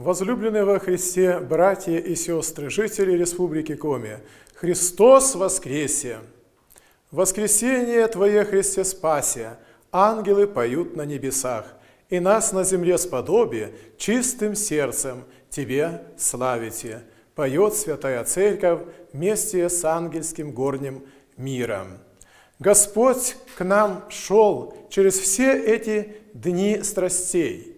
Возлюбленные во Христе братья и сестры, жители Республики Коми, Христос воскресе! Воскресение Твое, Христе, спасе! Ангелы поют на небесах, и нас на земле сподоби чистым сердцем Тебе славите. Поет Святая Церковь вместе с ангельским горним миром. Господь к нам шел через все эти дни страстей.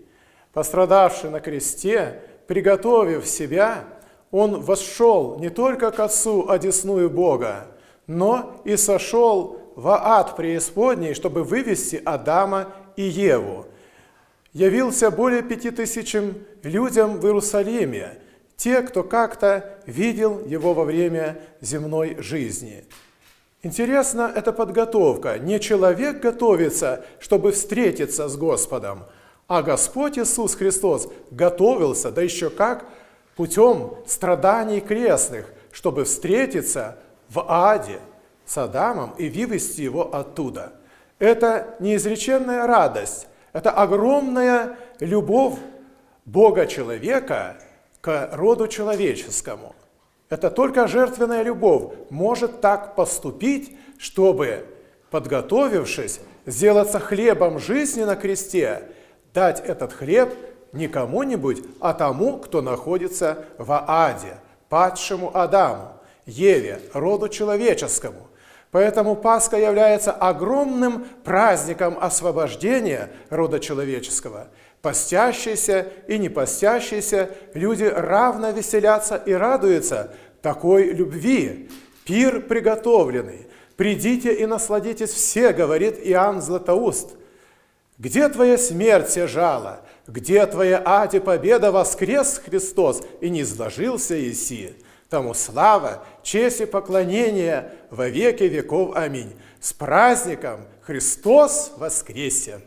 Пострадавший на кресте, приготовив себя, Он восшел не только к Отцу одесную Бога, но и сошел в ад преисподней, чтобы вывести Адама и Еву. Явился более 5000 людям в Иерусалиме, те, кто как-то видел Его во время земной жизни. Интересно, эта подготовка. Не человек готовится, чтобы встретиться с Господом, а Господь Иисус Христос готовился, да еще как, путем страданий крестных, чтобы встретиться в аде с Адамом и вывести его оттуда. Это неизреченная радость, это огромная любовь Бога-человека к роду человеческому. Это только жертвенная любовь может так поступить, чтобы, подготовившись, сделаться хлебом жизни на кресте, дать этот хлеб не кому-нибудь, а тому, кто находится в аде, падшему Адаму, Еве, роду человеческому. Поэтому Пасха является огромным праздником освобождения рода человеческого. Постящиеся и не постящиеся люди равно веселятся и радуются такой любви. Пир приготовленный. «Придите и насладитесь все», говорит Иоанн Златоуст. «Где твоя смерть сежала? Где твоя аде победа? Воскрес Христос, и не сложился еси. Тому слава, честь и поклонение во веки веков. Аминь». С праздником! Христос воскресе!